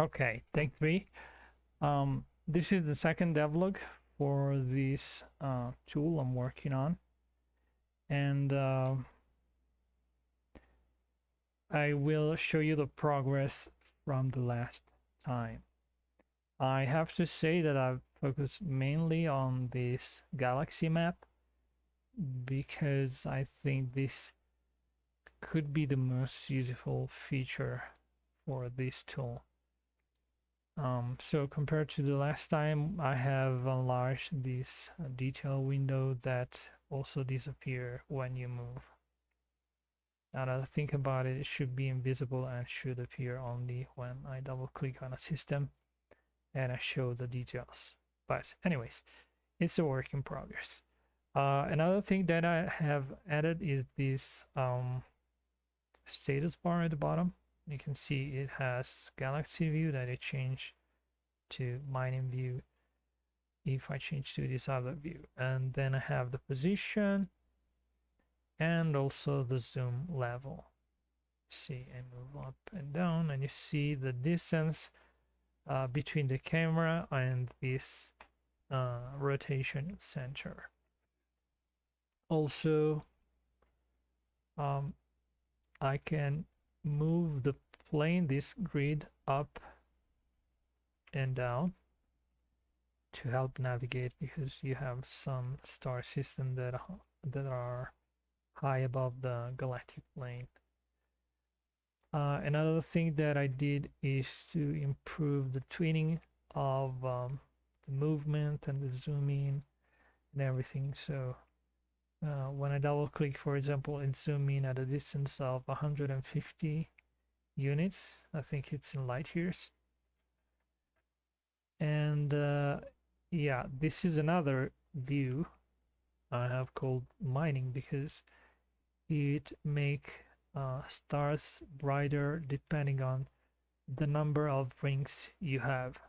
Okay, take three. This is the second devlog for this tool I'm working on, and I will show you the progress from the last time. I have to say that I've focused mainly on this galaxy map because I think this could be the most useful feature for this tool. So compared to the last time, I have enlarged this detail window that also disappear when you move. Now that I think about it, it should be invisible and should appear only when I double click on a system and I show the details. But anyways, it's a work in progress. Another thing that I have added is this status bar at the bottom. You can see it has galaxy view that I changed to mining view if I change to this other view. And then I have the position and also the zoom level. See, I move up and down and you see the distance between the camera and this rotation center. Also, I can move the plane, this grid, up and down to help navigate because you have some star systems that are high above the galactic plane. Another thing that I did is to improve the twinning of the movement and the zooming and everything. So when I double click, for example, and zoom in at a distance of 150 units, I think it's in light years. And yeah, this is another view I have called mining because it make stars brighter depending on the number of rings you have.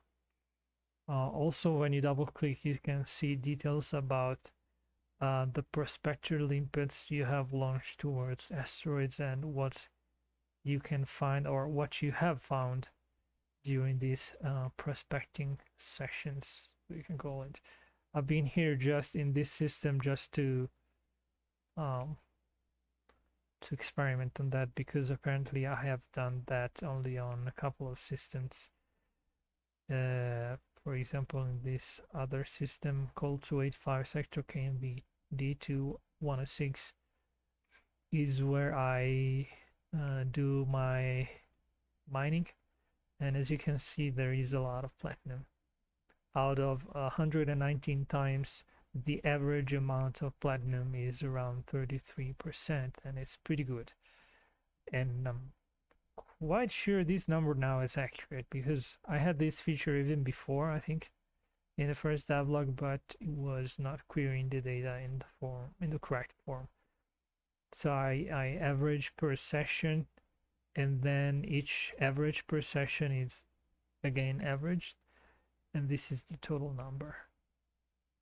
Also, when you double click, you can see details about the prospector limpets you have launched towards asteroids and what you can find or what you have found during these prospecting sessions, we can call it. I've been here just in this system just um, to experiment on that because apparently I have done that only on a couple of systems. For example, in this other system called 285 sector KNB D2106 is where I do my mining, and as you can see there is a lot of platinum. Out of 119 times, the average amount of platinum is around 33%, and it's pretty good. And I'm quite sure this number now is accurate because I had this feature even before, I think, in the first devlog, but it was not querying the data in the correct form. So I average per session, and then each average per session is again averaged, and this is the total number.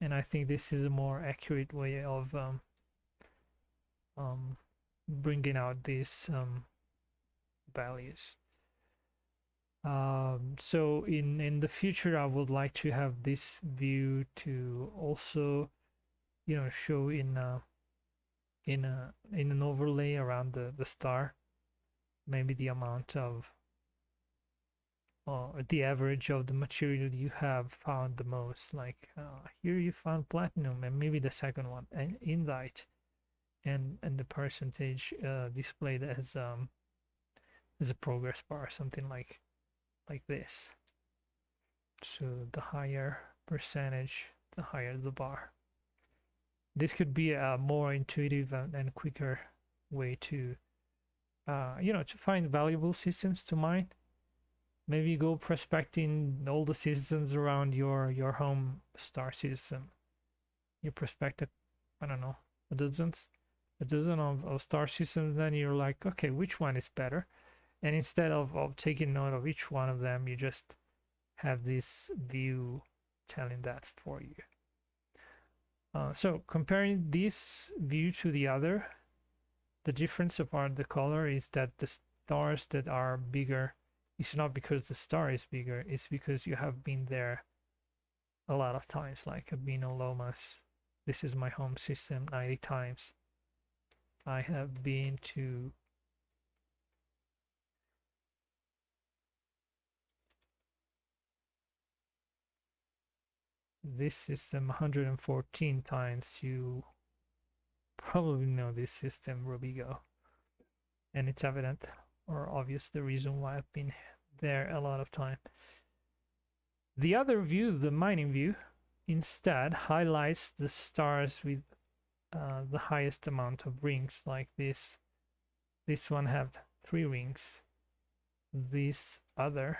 And I think this is a more accurate way of bringing out these values. So in the future, I would like to have this view to also, you know, show in an overlay around the star, maybe the amount of the average of the material you have found the most. Like here you found platinum, and maybe the second one, and inlight, and the percentage displayed as a progress bar, something like this. So the higher percentage, the higher the bar. This could be a more intuitive and quicker way to to find valuable systems to mine. Maybe go prospecting all the systems around your home star system. You prospect I don't know, a dozen of star systems, then you're like, okay, which one is better? And instead of taking note of each one of them, you just have this view telling that for you. So comparing this view to the other, the difference apart the color is that the stars that are bigger it's not because the star is bigger, it's because you have been there a lot of times. Like I've been on Lomas. This is my home system 90 times. I have been to this system 114 times. You probably know this system, Robigo. And it's evident or obvious the reason why I've been there a lot of time. The other view, the mining view, instead highlights the stars with the highest amount of rings, like this. This one have 3 rings. This other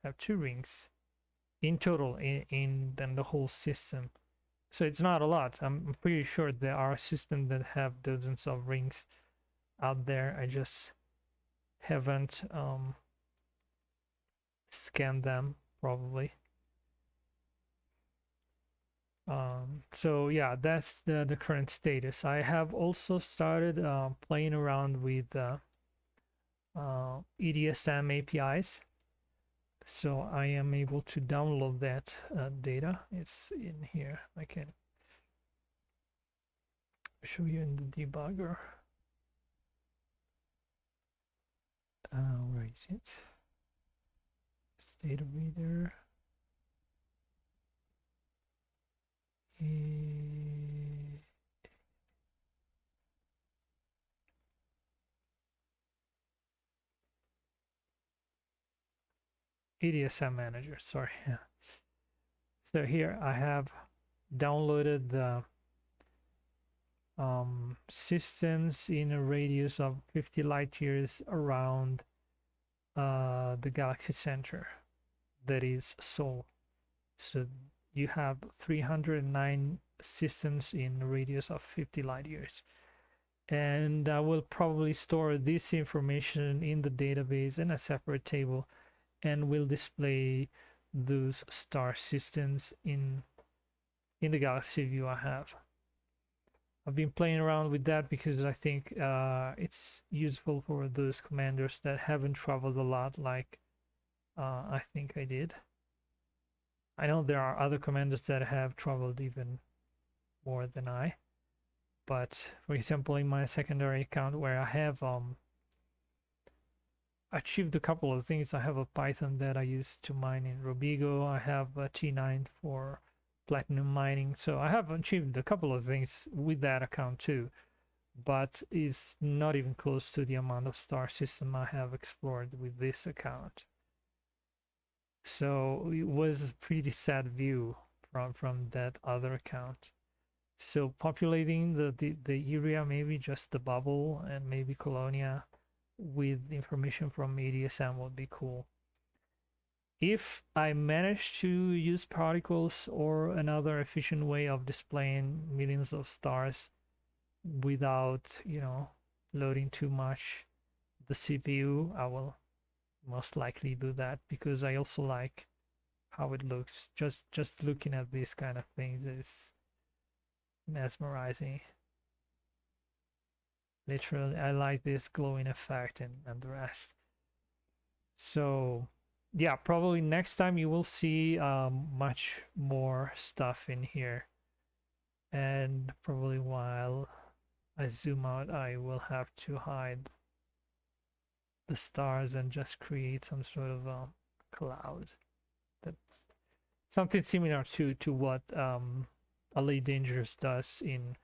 have 2 rings in total in the whole system. So it's not a lot. I'm pretty sure there are systems that have dozens of rings out there. I just haven't scanned them probably. So yeah, that's the current status. I have also started playing around with EDSM APIs. So I am able to download that data. It's in here. I can show you in the debugger. Where is it? It's data reader. EDSM manager, sorry. So here I have downloaded the systems in a radius of 50 light years around the galaxy center, that is Sol. So you have 309 systems in a radius of 50 light years. And I will probably store this information in the database in a separate table, and will display those star systems in the galaxy view I have. I've been playing around with that because I think it's useful for those commanders that haven't traveled a lot, like I think I did. I know there are other commanders that have traveled even more than I, but for example, in my secondary account where I have achieved a couple of things, I have a Python that I use to mine in Robigo. I have a T9 for platinum mining, so I have achieved a couple of things with that account too, but it's not even close to the amount of star system I have explored with this account. So it was a pretty sad view from that other account. So populating the area, maybe just the bubble and maybe Colonia with information from EDSM would be cool. If I manage to use particles or another efficient way of displaying millions of stars without, you know, loading too much the CPU, I will most likely do that, because I also like how it looks. Just looking at these kind of things is mesmerizing. Literally, I like this glowing effect and the rest. So yeah, probably next time you will see much more stuff in here, and probably while I zoom out I will have to hide the stars and just create some sort of cloud. That's something similar to what LA Dangerous does in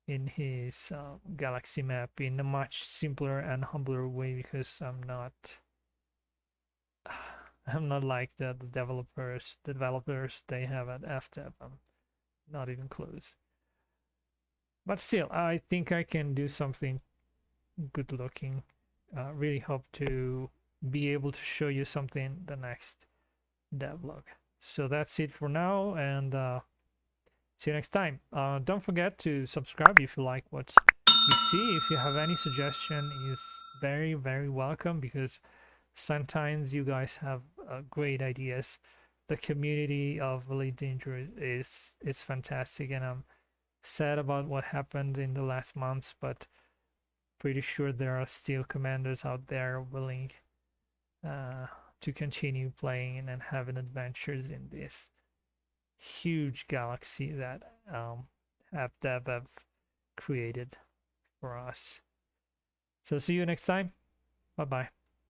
his galaxy map, in a much simpler and humbler way, because I'm not like the developers they have at FDev. I'm not even close. But still, I think I can do something good looking. Really hope to be able to show you something the next devlog. So that's it for now, and see you next time. Don't forget to subscribe if you like what you see. If you have any suggestion, is very welcome, because sometimes you guys have great ideas. The community of Elite Danger is fantastic, and I'm sad about what happened in the last months, but pretty sure there are still commanders out there willing to continue playing and having adventures in this huge galaxy that dev have created for us. So see you next time. Bye bye.